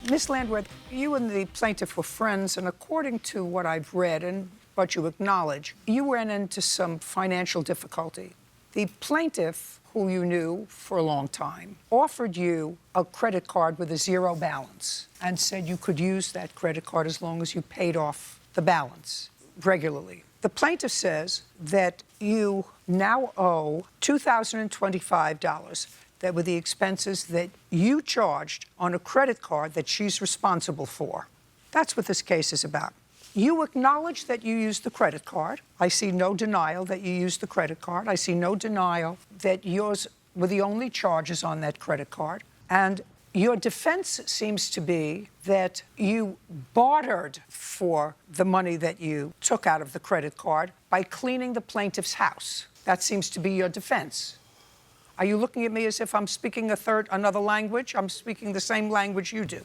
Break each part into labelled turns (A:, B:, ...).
A: Miss Landworth, you and the plaintiff were friends, and according to what I've read and what you acknowledge, you ran into some financial difficulty. The plaintiff, who you knew for a long time, offered you a credit card with a zero balance and said you could use that credit card as long as you paid off the balance regularly. The plaintiff says that you now owe $2,025 that were the expenses that you charged on a credit card that she's responsible for. That's what this case is about. You acknowledge that you used the credit card. I see no denial that you used the credit card. I see no denial that yours were the only charges on that credit card. And your defense seems to be that you bartered for the money that you took out of the credit card by cleaning the plaintiff's house. That seems to be your defense. Are you looking at me as if I'm speaking another language? I'm speaking the same language you do.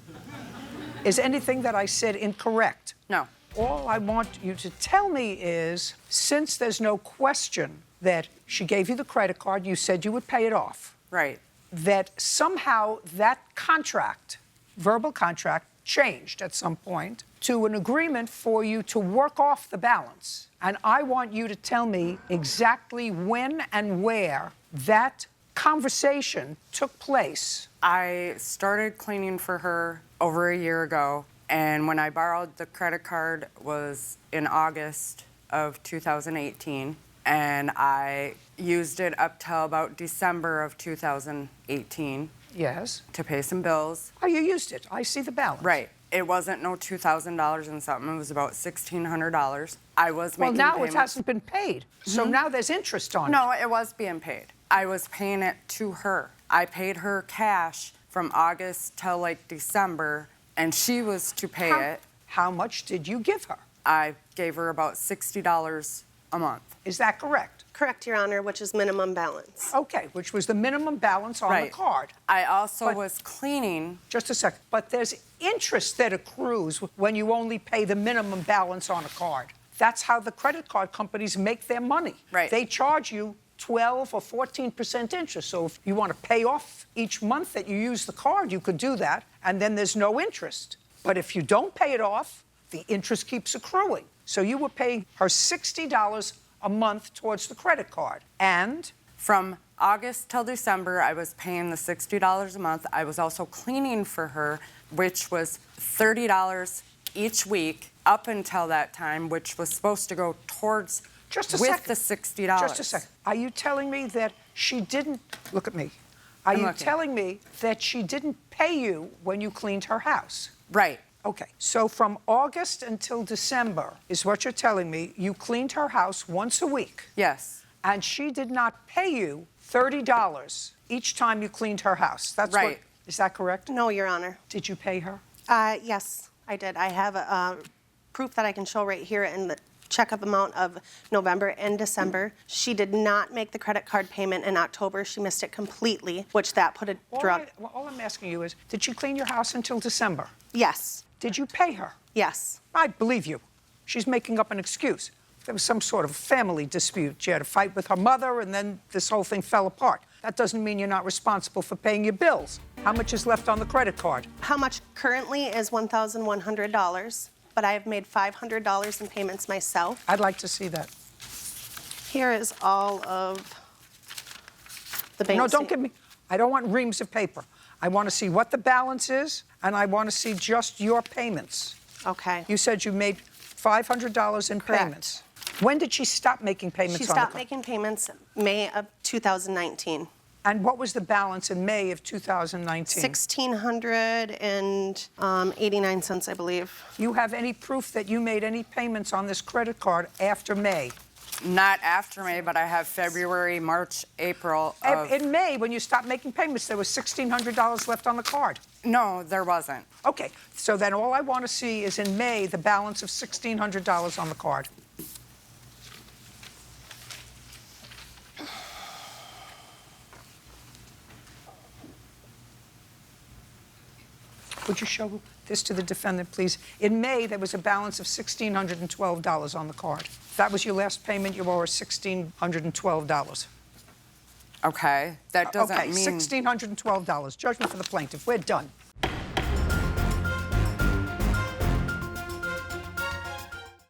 A: Is anything that I said incorrect?
B: No.
A: All I want you to tell me is, since there's no question that she gave you the credit card, you said you would pay it off.
B: Right.
A: That somehow that contract, verbal contract, changed at some point to an agreement for you to work off the balance. And I want you to tell me exactly when and where that conversation took place.
B: I started cleaning for her over a year ago, and when I borrowed the credit card was in August of 2018, and I used it up till about December of 2018.
A: Yes.
B: To pay some bills.
A: Oh, you used it. I see the balance.
B: Right. It wasn't no $2,000 and something. It was about $1,600. I was making
A: Well, now
B: payments.
A: it hasn't been paid. So now there's interest on it.
B: No, it was being paid. I was paying it to her. I paid her cash from August till like December, and she was to pay it.
A: How much did you give her?
B: I gave her about $60 a month.
A: Is that correct?
C: Correct, Your Honor, which is minimum balance.
A: Okay, which was the minimum balance on the card.
B: I also
A: But-
B: was cleaning.
A: Just a second. But there's interest that accrues when you only pay the minimum balance on a card. That's how the credit card companies make their money.
B: Right.
A: They charge you 12 or 14% interest. So if you want to pay off each month that you use the card, you could do that, and then there's no interest. But if you don't pay it off, the interest keeps accruing. So you were paying her $60 a month towards the credit card. And
B: From August till December, I was paying the $60 a month. I was also cleaning for her, which was $30 each week up until that time, which was supposed to go towards with the $60.
A: Just a second. Are you telling me that she didn't, look at me, are you telling me that she didn't pay you when you cleaned her house?
B: Right.
A: Okay, so from August until December is what you're telling me, you cleaned her house once a week.
B: Yes.
A: And she did not pay you $30 each time you cleaned her house. That's
B: right.
A: Is that correct?
C: No, Your Honor.
A: Did you pay her?
C: Yes, I did. I have proof that I can show right here in the checkup amount of November and December. She did not make the credit card payment in October. She missed it completely, which that put a drug.
A: All I'm asking you is, did she clean your house until December?
C: Yes.
A: Did you pay her?
C: Yes.
A: I believe you. She's making up an excuse. There was some sort of family dispute. She had a fight with her mother, and then this whole thing fell apart. That doesn't mean you're not responsible for paying your bills. How much is left on the credit card?
C: How much currently is $1,100, but I have made $500 in payments myself.
A: I'd like to see that.
C: Here is all of the bank.
A: No, don't give me. I don't want reams of paper. I want to see what the balance is, and I want to see just your payments.
C: Okay.
A: You said you made $500 in payments. When did she stop making payments
C: She
A: on the card?
C: stopped making payments May of 2019.
A: And what was the balance in May of 2019?
C: $1,689, I believe.
A: You have any proof that you made any payments on this credit card after May?
B: Not after May, but I have February, March, April of...
A: In May, when you stopped making payments, there was $1,600 left on the card.
B: No, there wasn't.
A: Okay, so then all I want to see is in May the balance of $1,600 on the card. Would you show this to the defendant, please? In May, there was a balance of $1,612 on the card. That was your last payment. You owe her $1,612.
B: Okay, that doesn't mean...
A: $1,612. Judgment for the plaintiff. We're done.